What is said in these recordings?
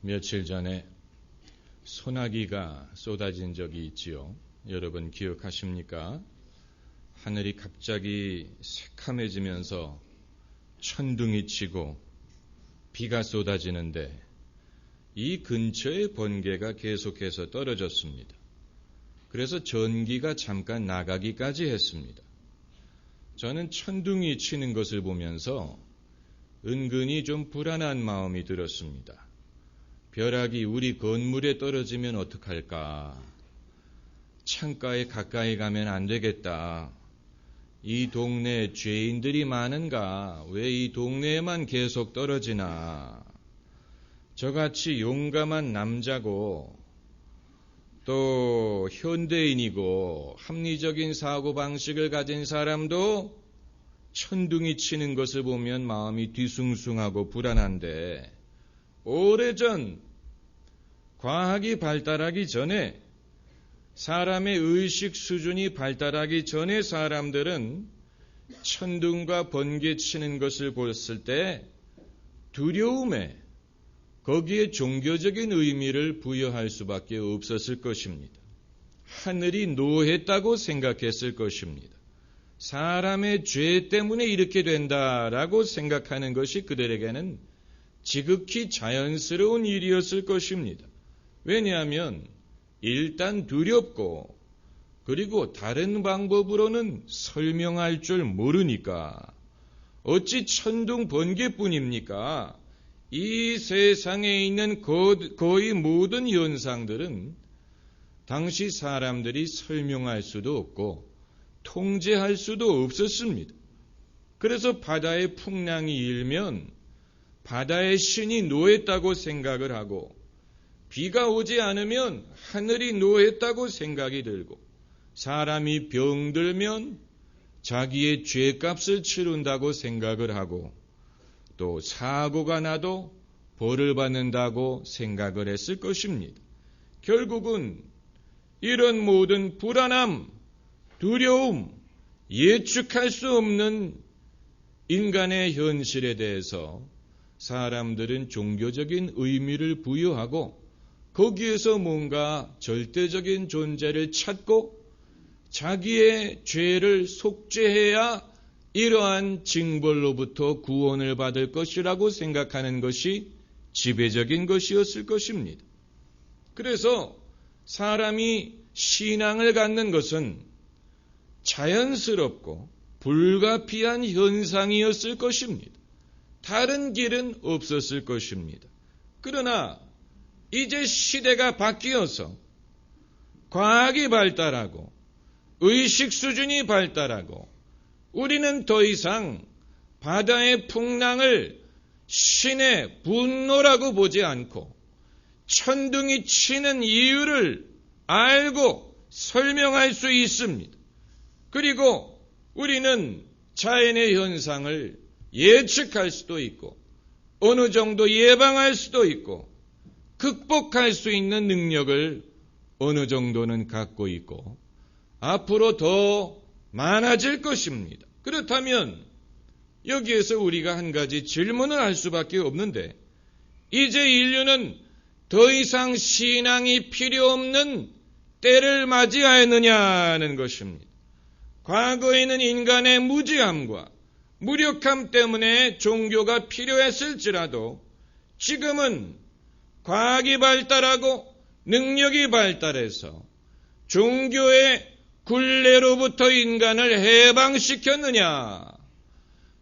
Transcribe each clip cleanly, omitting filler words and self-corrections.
며칠 전에 소나기가 쏟아진 적이 있지요. 여러분 기억하십니까? 하늘이 갑자기 새카매지면서 천둥이 치고 비가 쏟아지는데 이 근처의 번개가 계속해서 떨어졌습니다. 그래서 전기가 잠깐 나가기까지 했습니다. 저는 천둥이 치는 것을 보면서 은근히 좀 불안한 마음이 들었습니다. 벼락이 우리 건물에 떨어지면 어떡할까? 창가에 가까이 가면 안 되겠다. 이 동네에 죄인들이 많은가? 왜 이 동네에만 계속 떨어지나? 저같이 용감한 남자고 또 현대인이고 합리적인 사고방식을 가진 사람도 천둥이 치는 것을 보면 마음이 뒤숭숭하고 불안한데, 오래전 과학이 발달하기 전에, 사람의 의식 수준이 발달하기 전에 사람들은 천둥과 번개 치는 것을 봤을 때 두려움에, 거기에 종교적인 의미를 부여할 수밖에 없었을 것입니다. 하늘이 노했다고 생각했을 것입니다. 사람의 죄 때문에 이렇게 된다라고 생각하는 것이 그들에게는 지극히 자연스러운 일이었을 것입니다. 왜냐하면 일단 두렵고 그리고 다른 방법으로는 설명할 줄 모르니까. 어찌 천둥 번개뿐입니까? 이 세상에 있는 거의 모든 현상들은 당시 사람들이 설명할 수도 없고 통제할 수도 없었습니다. 그래서 바다의 풍랑이 일면 바다의 신이 노했다고 생각을 하고, 비가 오지 않으면 하늘이 노했다고 생각이 들고, 사람이 병들면 자기의 죄값을 치른다고 생각을 하고, 또 사고가 나도 벌을 받는다고 생각을 했을 것입니다. 결국은 이런 모든 불안함, 두려움, 예측할 수 없는 인간의 현실에 대해서 사람들은 종교적인 의미를 부여하고 거기에서 뭔가 절대적인 존재를 찾고 자기의 죄를 속죄해야 이러한 징벌로부터 구원을 받을 것이라고 생각하는 것이 지배적인 것이었을 것입니다. 그래서 사람이 신앙을 갖는 것은 자연스럽고 불가피한 현상이었을 것입니다. 다른 길은 없었을 것입니다. 그러나 이제 시대가 바뀌어서 과학이 발달하고 의식 수준이 발달하고 우리는 더 이상 바다의 풍랑을 신의 분노라고 보지 않고 천둥이 치는 이유를 알고 설명할 수 있습니다. 그리고 우리는 자연의 현상을 예측할 수도 있고 어느 정도 예방할 수도 있고 극복할 수 있는 능력을 어느 정도는 갖고 있고 앞으로 더 많아질 것입니다. 그렇다면 여기에서 우리가 한 가지 질문을 할 수밖에 없는데, 이제 인류는 더 이상 신앙이 필요 없는 때를 맞이하였느냐는 것입니다. 과거에는 인간의 무지함과 무력함 때문에 종교가 필요했을지라도 지금은 과학이 발달하고 능력이 발달해서 종교의 굴레로부터 인간을 해방시켰느냐?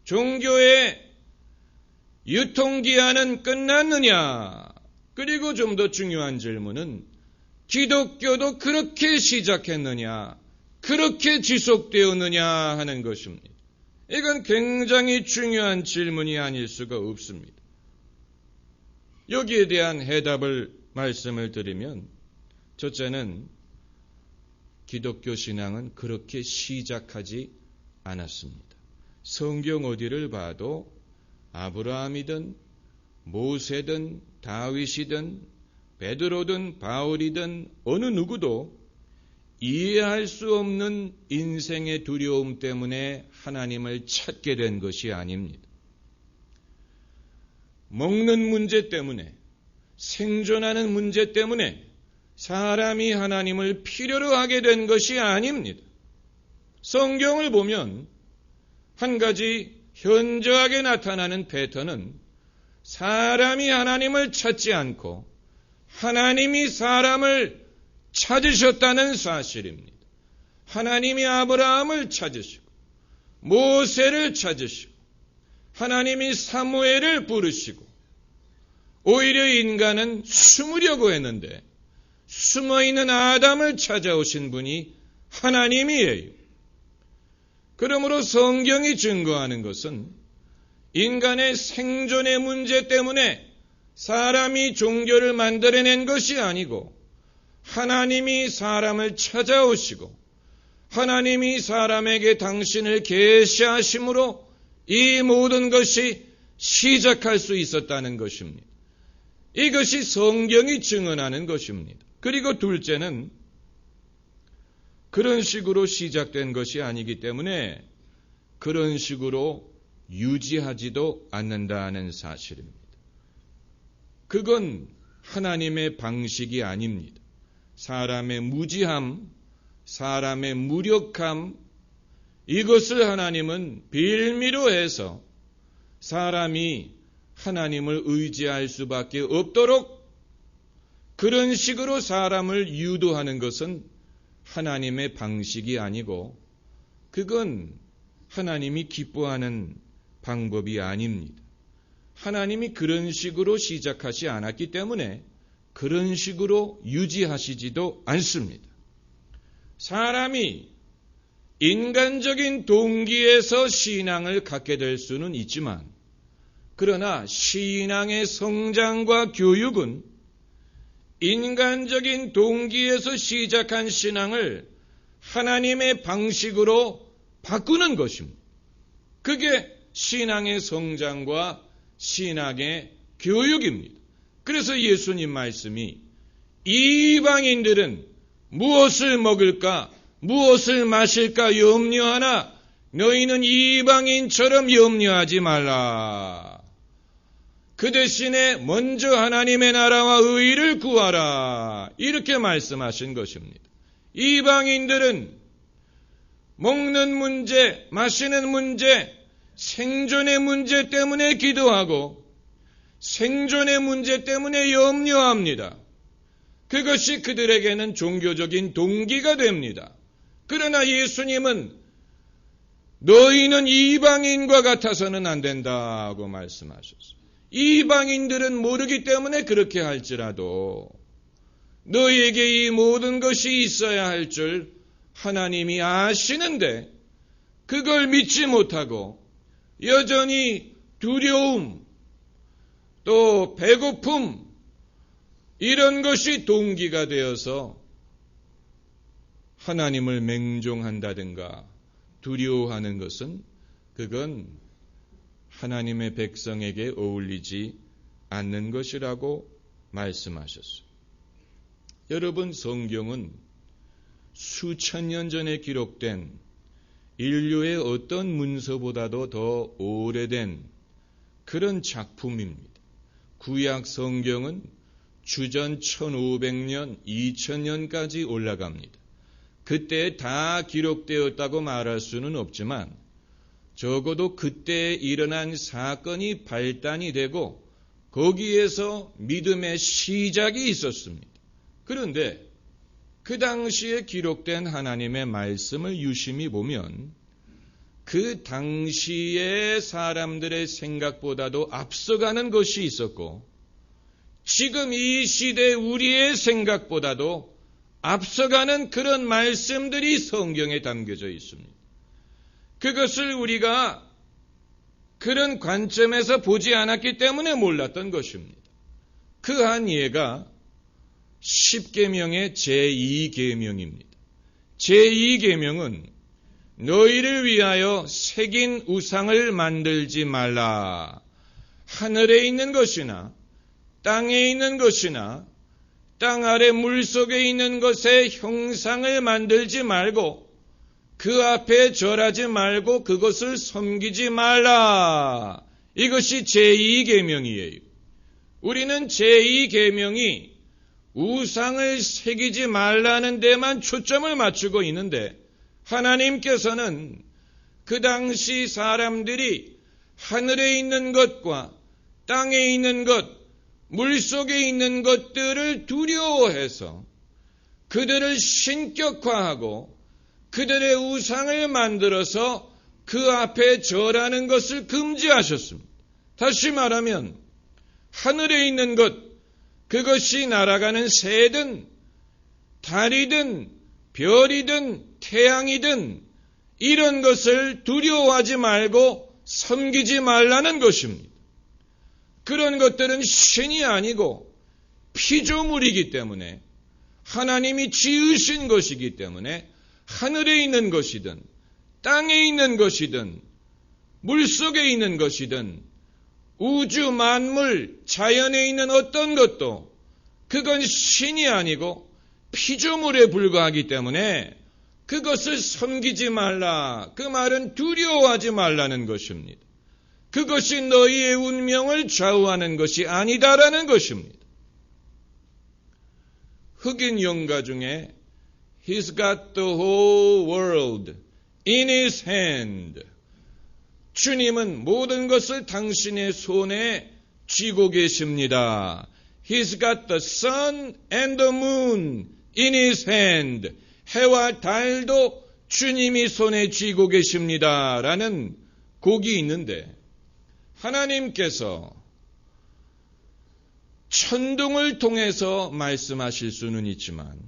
종교의 유통기한은 끝났느냐? 그리고 좀 더 중요한 질문은 기독교도 그렇게 시작했느냐? 그렇게 지속되었느냐 하는 것입니다. 이건 굉장히 중요한 질문이 아닐 수가 없습니다. 여기에 대한 해답을 말씀을 드리면, 첫째는 기독교 신앙은 그렇게 시작하지 않았습니다. 성경 어디를 봐도 아브라함이든 모세든 다윗이든 베드로든 바울이든 어느 누구도 이해할 수 없는 인생의 두려움 때문에 하나님을 찾게 된 것이 아닙니다. 먹는 문제 때문에, 생존하는 문제 때문에 사람이 하나님을 필요로 하게 된 것이 아닙니다. 성경을 보면 한 가지 현저하게 나타나는 패턴은 사람이 하나님을 찾지 않고 하나님이 사람을 찾으셨다는 사실입니다. 하나님이 아브라함을 찾으시고 모세를 찾으시고 하나님이 사무엘을 부르시고 오히려 인간은 숨으려고 했는데 숨어있는 아담을 찾아오신 분이 하나님이에요. 그러므로 성경이 증거하는 것은 인간의 생존의 문제 때문에 사람이 종교를 만들어낸 것이 아니고 하나님이 사람을 찾아오시고 하나님이 사람에게 당신을 계시하심으로 이 모든 것이 시작할 수 있었다는 것입니다. 이것이 성경이 증언하는 것입니다. 그리고 둘째는 그런 식으로 시작된 것이 아니기 때문에 그런 식으로 유지하지도 않는다는 사실입니다. 그건 하나님의 방식이 아닙니다. 사람의 무지함, 사람의 무력함, 이것을 하나님은 빌미로 해서 사람이 하나님을 의지할 수밖에 없도록 그런 식으로 사람을 유도하는 것은 하나님의 방식이 아니고 그건 하나님이 기뻐하는 방법이 아닙니다. 하나님이 그런 식으로 시작하지 않았기 때문에 그런 식으로 유지하시지도 않습니다. 사람이 인간적인 동기에서 신앙을 갖게 될 수는 있지만 그러나 신앙의 성장과 교육은 인간적인 동기에서 시작한 신앙을 하나님의 방식으로 바꾸는 것입니다. 그게 신앙의 성장과 신앙의 교육입니다. 그래서 예수님 말씀이 이방인들은 무엇을 먹을까, 무엇을 마실까 염려하나 너희는 이방인처럼 염려하지 말라. 그 대신에 먼저 하나님의 나라와 의를 구하라. 이렇게 말씀하신 것입니다. 이방인들은 먹는 문제, 마시는 문제, 생존의 문제 때문에 기도하고 생존의 문제 때문에 염려합니다. 그것이 그들에게는 종교적인 동기가 됩니다. 그러나 예수님은 너희는 이방인과 같아서는 안 된다고 말씀하셨어요. 이방인들은 모르기 때문에 그렇게 할지라도 너희에게 이 모든 것이 있어야 할 줄 하나님이 아시는데 그걸 믿지 못하고 여전히 두려움, 또 배고픔 이런 것이 동기가 되어서 하나님을 맹종한다든가 두려워하는 것은 그건 하나님의 백성에게 어울리지 않는 것이라고 말씀하셨어요. 여러분, 성경은 수천 년 전에 기록된 인류의 어떤 문서보다도 더 오래된 그런 작품입니다. 구약 성경은 주전 1500년, 2000년까지 올라갑니다. 그때 다 기록되었다고 말할 수는 없지만 적어도 그때 일어난 사건이 발단이 되고 거기에서 믿음의 시작이 있었습니다. 그런데 그 당시에 기록된 하나님의 말씀을 유심히 보면 그 당시의 사람들의 생각보다도 앞서가는 것이 있었고 지금 이 시대 우리의 생각보다도 앞서가는 그런 말씀들이 성경에 담겨져 있습니다. 그것을 우리가 그런 관점에서 보지 않았기 때문에 몰랐던 것입니다. 그 한 예가 10계명의 제2계명입니다. 제2계명은 너희를 위하여 새긴 우상을 만들지 말라. 하늘에 있는 것이나 땅에 있는 것이나 땅 아래 물속에 있는 것의 형상을 만들지 말고 그 앞에 절하지 말고 그것을 섬기지 말라. 이것이 제2계명이에요. 우리는 제2계명이 우상을 새기지 말라는 데만 초점을 맞추고 있는데 하나님께서는 그 당시 사람들이 하늘에 있는 것과 땅에 있는 것, 물속에 있는 것들을 두려워해서 그들을 신격화하고 그들의 우상을 만들어서 그 앞에 절하는 것을 금지하셨습니다. 다시 말하면 하늘에 있는 것, 그것이 날아가는 새든 달이든 별이든 태양이든 이런 것을 두려워하지 말고 섬기지 말라는 것입니다. 그런 것들은 신이 아니고 피조물이기 때문에 하나님이 지으신 것이기 때문에 하늘에 있는 것이든 땅에 있는 것이든 물속에 있는 것이든 우주 만물 자연에 있는 어떤 것도 그건 신이 아니고 피조물에 불과하기 때문에 그것을 섬기지 말라. 그 말은 두려워하지 말라는 것입니다. 그것이 너희의 운명을 좌우하는 것이 아니다라는 것입니다. 흑인 영가 중에 He's got the whole world in his hand. 주님은 모든 것을 당신의 손에 쥐고 계십니다. He's got the sun and the moon in his hand. 해와 달도 주님이 손에 쥐고 계십니다. 라는 곡이 있는데 하나님께서 천둥을 통해서 말씀하실 수는 있지만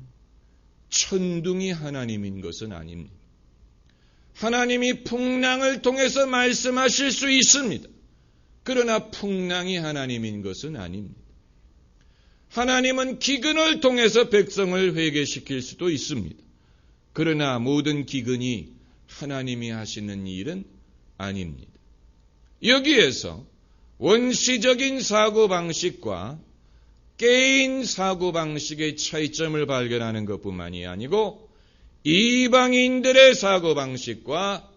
천둥이 하나님인 것은 아닙니다. 하나님이 풍랑을 통해서 말씀하실 수 있습니다. 그러나 풍랑이 하나님인 것은 아닙니다. 하나님은 기근을 통해서 백성을 회개시킬 수도 있습니다. 그러나 모든 기근이 하나님이 하시는 일은 아닙니다. 여기에서 원시적인 사고방식과 깨인 사고방식의 차이점을 발견하는 것뿐만이 아니고 이방인들의 사고방식과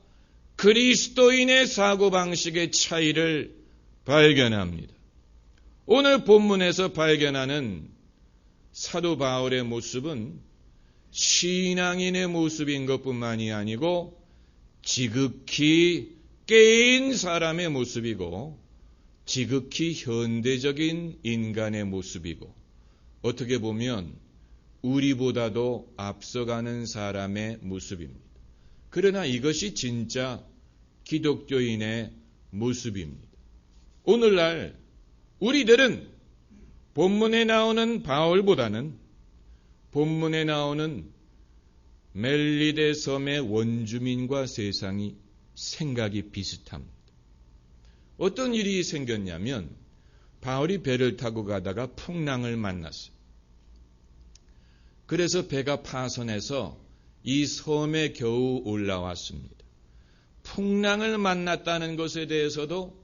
그리스도인의 사고방식의 차이를 발견합니다. 오늘 본문에서 발견하는 사도 바울의 모습은 신앙인의 모습인 것뿐만이 아니고 지극히 깨인 사람의 모습이고 지극히 현대적인 인간의 모습이고 어떻게 보면 우리보다도 앞서가는 사람의 모습입니다. 그러나 이것이 진짜 기독교인의 모습입니다. 오늘날 우리들은 본문에 나오는 바울보다는 본문에 나오는 멜리데 섬의 원주민과 세상이 생각이 비슷합니다. 어떤 일이 생겼냐면 바울이 배를 타고 가다가 풍랑을 만났어요. 그래서 배가 파손해서 이 섬에 겨우 올라왔습니다. 풍랑을 만났다는 것에 대해서도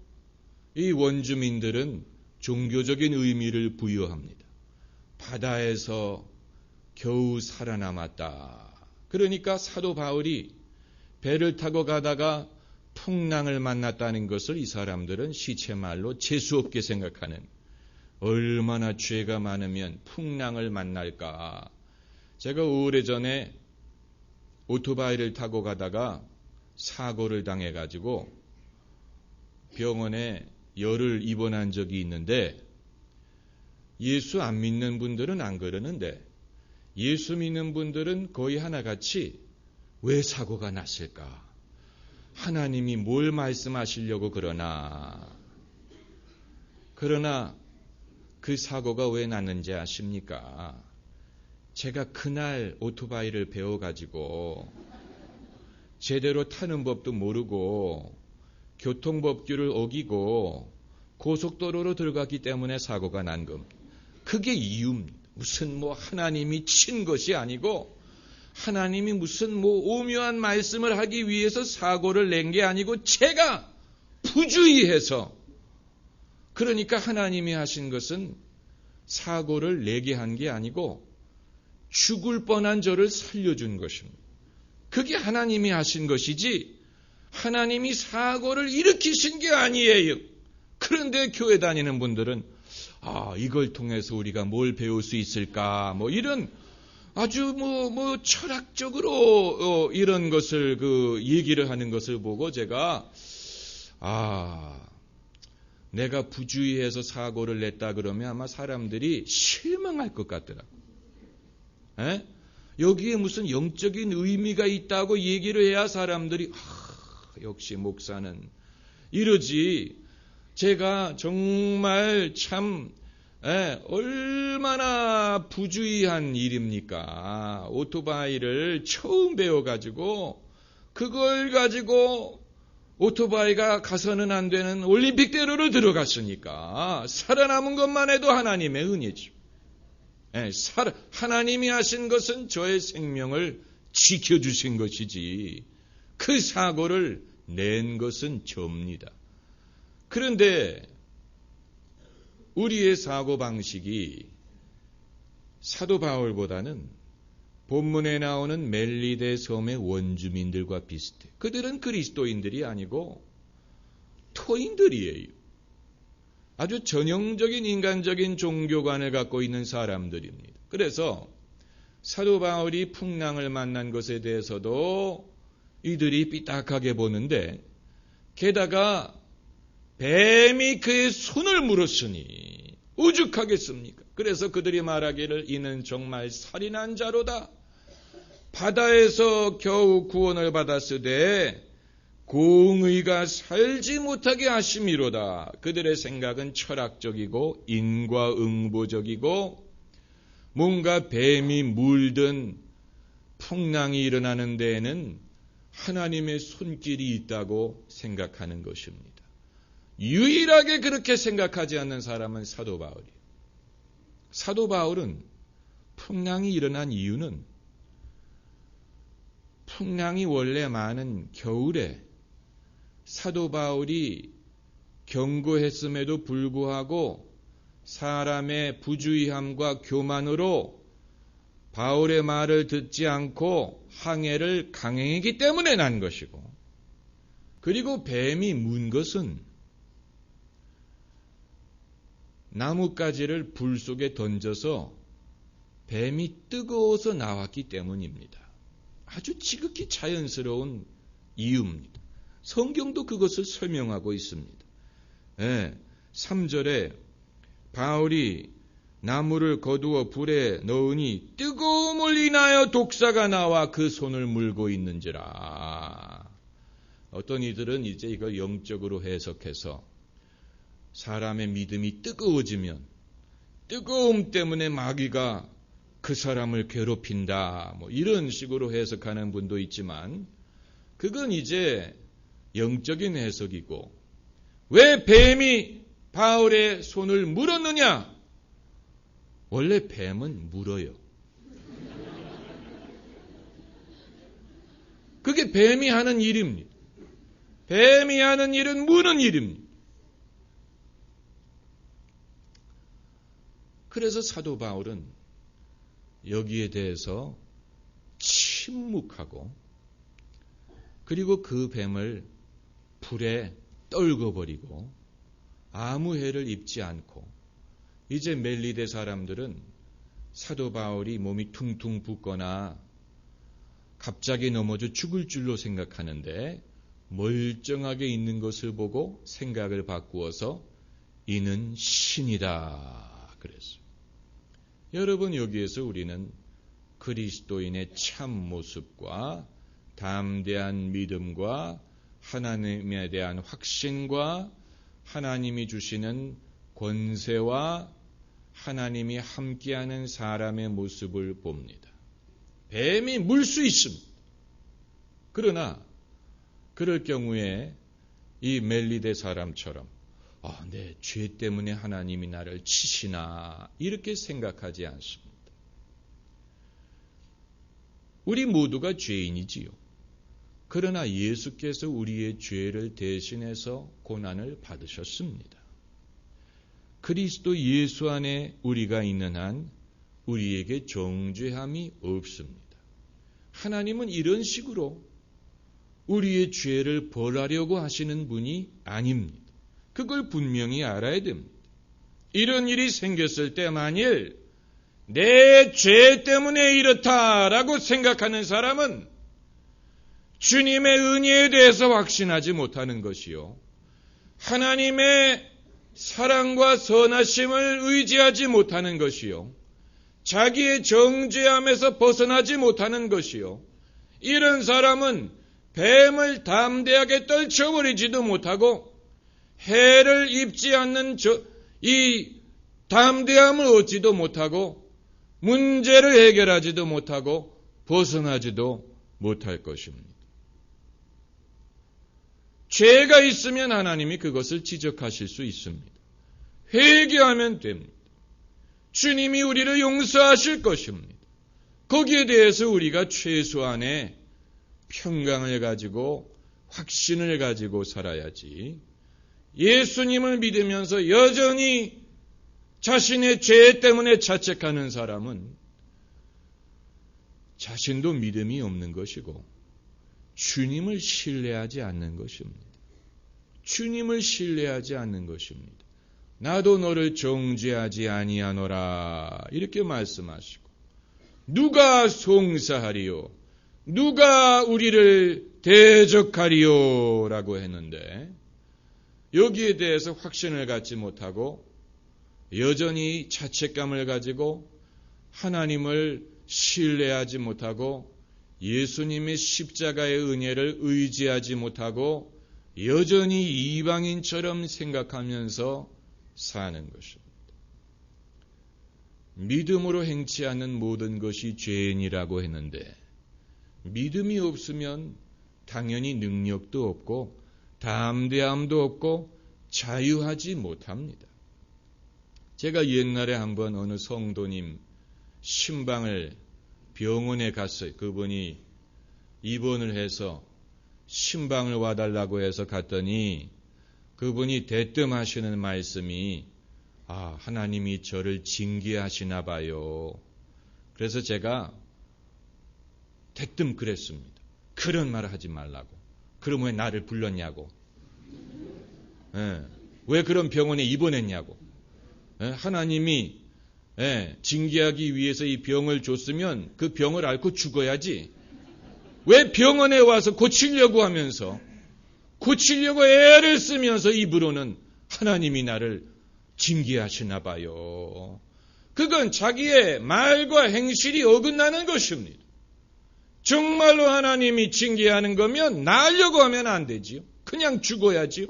이 원주민들은 종교적인 의미를 부여합니다. 바다에서 겨우 살아남았다. 그러니까 사도 바울이 배를 타고 가다가 풍랑을 만났다는 것을 이 사람들은 시체말로 재수없게 생각하는, 얼마나 죄가 많으면 풍랑을 만날까. 제가 오래전에 오토바이를 타고 가다가 사고를 당해가지고 병원에 열을 입원한 적이 있는데 예수 안 믿는 분들은 안 그러는데 예수 믿는 분들은 거의 하나같이 왜 사고가 났을까? 하나님이 뭘 말씀하시려고 그러나 그 사고가 왜 났는지 아십니까? 제가 그날 오토바이를 배워가지고 제대로 타는 법도 모르고 교통법규를 어기고 고속도로로 들어갔기 때문에 사고가 난 겁니다. 그게 이유입니다. 무슨 하나님이 친 것이 아니고 하나님이 무슨 오묘한 말씀을 하기 위해서 사고를 낸 게 아니고 제가 부주의해서, 그러니까 하나님이 하신 것은 사고를 내게 한 게 아니고 죽을 뻔한 저를 살려준 것입니다. 그게 하나님이 하신 것이지 하나님이 사고를 일으키신 게 아니에요. 그런데 교회 다니는 분들은 이걸 통해서 우리가 뭘 배울 수 있을까? 이런 아주 철학적으로 이런 것을 얘기를 하는 것을 보고 제가 내가 부주의해서 사고를 냈다 그러면 아마 사람들이 실망할 것 같더라고요. 여기에 무슨 영적인 의미가 있다고 얘기를 해야 사람들이 역시 목사는 이러지. 제가 정말 참 얼마나 부주의한 일입니까? 오토바이를 처음 배워가지고 그걸 가지고 오토바이가 가서는 안 되는 올림픽대로를 들어갔으니까 살아남은 것만 해도 하나님의 은혜죠. 하나님이 하신 것은 저의 생명을 지켜주신 것이지 그 사고를 낸 것은 접니다. 그런데 우리의 사고방식이 사도 바울보다는 본문에 나오는 멜리데 섬의 원주민들과 비슷해. 그들은 그리스도인들이 아니고 토인들이에요. 아주 전형적인 인간적인 종교관을 갖고 있는 사람들입니다. 그래서 사도 바울이 풍랑을 만난 것에 대해서도 이들이 삐딱하게 보는데 게다가 뱀이 그의 손을 물었으니 오죽하겠습니까? 그래서 그들이 말하기를 이는 정말 살인한 자로다. 바다에서 겨우 구원을 받았으되 공의가 살지 못하게 하심이로다. 그들의 생각은 철학적이고 인과응보적이고 뭔가 뱀이 물든 풍랑이 일어나는 데에는 하나님의 손길이 있다고 생각하는 것입니다. 유일하게 그렇게 생각하지 않는 사람은 사도 바울이에요. 사도 바울은 풍랑이 일어난 이유는 풍랑이 원래 많은 겨울에 사도 바울이 경고했음에도 불구하고 사람의 부주의함과 교만으로 바울의 말을 듣지 않고 항해를 강행했기 때문에 난 것이고, 그리고 뱀이 문 것은 나뭇가지를 불 속에 던져서 뱀이 뜨거워서 나왔기 때문입니다. 아주 지극히 자연스러운 이유입니다. 성경도 그것을 설명하고 있습니다. 3절에 바울이 나무를 거두어 불에 넣으니 뜨거움을 인하여 독사가 나와 그 손을 물고 있는지라. 어떤 이들은 이제 이걸 영적으로 해석해서 사람의 믿음이 뜨거워지면 뜨거움 때문에 마귀가 그 사람을 괴롭힌다. 이런 식으로 해석하는 분도 있지만 그건 이제 영적인 해석이고, 왜 뱀이 바울의 손을 물었느냐? 원래 뱀은 물어요. 그게 뱀이 하는 일입니다. 뱀이 하는 일은 무는 일입니다. 그래서 사도 바울은 여기에 대해서 침묵하고, 그리고 그 뱀을 불에 떨궈버리고 아무 해를 입지 않고, 이제 멜리데 사람들은 사도 바울이 몸이 퉁퉁 붓거나 갑자기 넘어져 죽을 줄로 생각하는데 멀쩡하게 있는 것을 보고 생각을 바꾸어서 이는 신이다 그랬어요. 여러분, 여기에서 우리는 그리스도인의 참 모습과 담대한 믿음과 하나님에 대한 확신과 하나님이 주시는 권세와 하나님이 함께하는 사람의 모습을 봅니다. 뱀이 물 수 있습니다. 그러나 그럴 경우에 이 멜리데 사람처럼 내 죄 때문에 하나님이 나를 치시나 이렇게 생각하지 않습니다. 우리 모두가 죄인이지요. 그러나 예수께서 우리의 죄를 대신해서 고난을 받으셨습니다. 그리스도 예수 안에 우리가 있는 한 우리에게 정죄함이 없습니다. 하나님은 이런 식으로 우리의 죄를 벌하려고 하시는 분이 아닙니다. 그걸 분명히 알아야 됩니다. 이런 일이 생겼을 때 만일 내 죄 때문에 이렇다라고 생각하는 사람은 주님의 은혜에 대해서 확신하지 못하는 것이요, 하나님의 사랑과 선하심을 의지하지 못하는 것이요, 자기의 정죄함에서 벗어나지 못하는 것이요, 이런 사람은 뱀을 담대하게 떨쳐버리지도 못하고 해를 입지 않는 이 담대함을 얻지도 못하고 문제를 해결하지도 못하고 벗어나지도 못할 것입니다. 죄가 있으면 하나님이 그것을 지적하실 수 있습니다. 회개하면 됩니다. 주님이 우리를 용서하실 것입니다. 거기에 대해서 우리가 최소한의 평강을 가지고 확신을 가지고 살아야지, 예수님을 믿으면서 여전히 자신의 죄 때문에 자책하는 사람은 자신도 믿음이 없는 것이고 주님을 신뢰하지 않는 것입니다. 주님을 신뢰하지 않는 것입니다. 나도 너를 정죄하지 아니하노라 이렇게 말씀하시고, 누가 송사하리요, 누가 우리를 대적하리요 라고 했는데, 여기에 대해서 확신을 갖지 못하고 여전히 자책감을 가지고 하나님을 신뢰하지 못하고 예수님의 십자가의 은혜를 의지하지 못하고 여전히 이방인처럼 생각하면서 사는 것입니다. 믿음으로 행치 않는 모든 것이 죄인이라고 했는데, 믿음이 없으면 당연히 능력도 없고 담대함도 없고 자유하지 못합니다. 제가 옛날에 한번 어느 성도님 신방을 병원에 갔어요. 그분이 입원을 해서 신방을 와달라고 해서 갔더니 그분이 대뜸 하시는 말씀이, 하나님이 저를 징계하시나 봐요. 그래서 제가 대뜸 그랬습니다. 그런 말을 하지 말라고. 그럼 왜 나를 불렀냐고. 왜 그런 병원에 입원했냐고. 하나님이 징계하기 위해서 이 병을 줬으면 그 병을 앓고 죽어야지. 왜 병원에 와서 고치려고 하면서, 고치려고 애를 쓰면서 입으로는 하나님이 나를 징계하시나 봐요. 그건 자기의 말과 행실이 어긋나는 것입니다. 정말로 하나님이 징계하는 거면 나으려고 하면 안 되지요. 그냥 죽어야지요.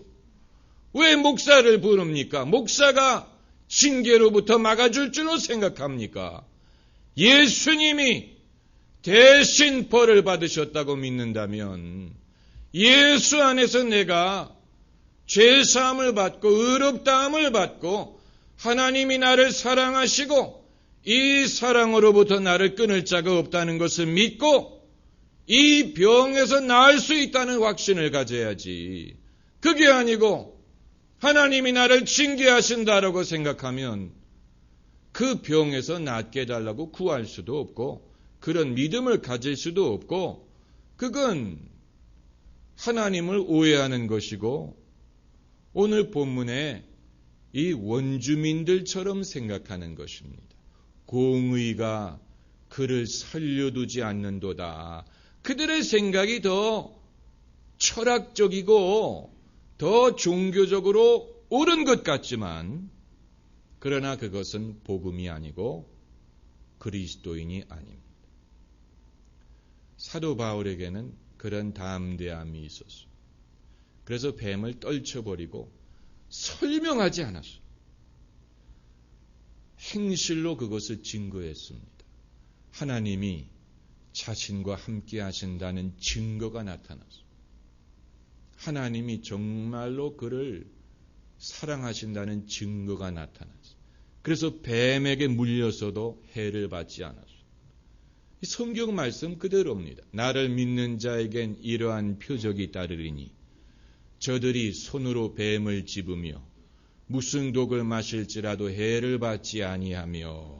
왜 목사를 부릅니까? 목사가 징계로부터 막아줄 줄로 생각합니까? 예수님이 대신 벌을 받으셨다고 믿는다면 예수 안에서 내가 죄사함을 받고 의롭다함을 받고 하나님이 나를 사랑하시고 이 사랑으로부터 나를 끊을 자가 없다는 것을 믿고 이 병에서 나을 수 있다는 확신을 가져야지. 그게 아니고 하나님이 나를 징계하신다라고 생각하면 그 병에서 낫게 해달라고 구할 수도 없고 그런 믿음을 가질 수도 없고, 그건 하나님을 오해하는 것이고 오늘 본문에 이 원주민들처럼 생각하는 것입니다. 공의가 그를 살려두지 않는도다. 그들의 생각이 더 철학적이고 더 종교적으로 옳은 것 같지만, 그러나 그것은 복음이 아니고 그리스도인이 아닙니다. 사도 바울에게는 그런 담대함이 있었어요. 그래서 뱀을 떨쳐버리고 설명하지 않았어요. 행실로 그것을 증거했습니다. 하나님이 자신과 함께 하신다는 증거가 나타났어요. 하나님이 정말로 그를 사랑하신다는 증거가 나타났어요. 그래서 뱀에게 물려서도 해를 받지 않았어요. 이 성경 말씀 그대로입니다. 나를 믿는 자에겐 이러한 표적이 따르리니 저들이 손으로 뱀을 집으며 무슨 독을 마실지라도 해를 받지 아니하며.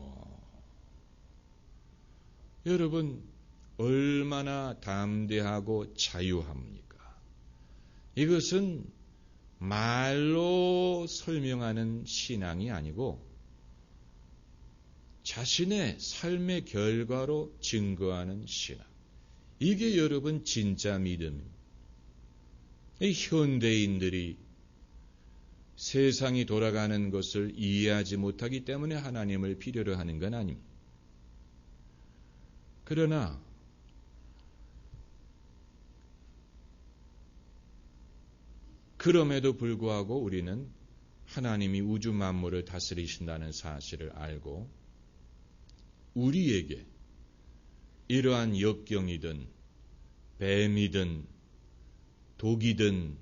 여러분, 얼마나 담대하고 자유합니까? 이것은 말로 설명하는 신앙이 아니고 자신의 삶의 결과로 증거하는 신앙. 이게 여러분 진짜 믿음입니다. 이 현대인들이 세상이 돌아가는 것을 이해하지 못하기 때문에 하나님을 필요로 하는 건 아닙니다. 그러나 그럼에도 불구하고 우리는 하나님이 우주 만물을 다스리신다는 사실을 알고 우리에게 이러한 역경이든 뱀이든 독이든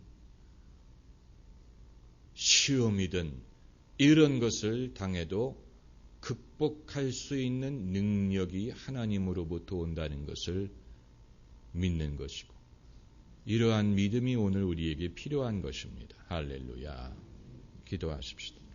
시험이든 이런 것을 당해도 극복할 수 있는 능력이 하나님으로부터 온다는 것을 믿는 것이고 이러한 믿음이 오늘 우리에게 필요한 것입니다. 할렐루야. 기도하십시다.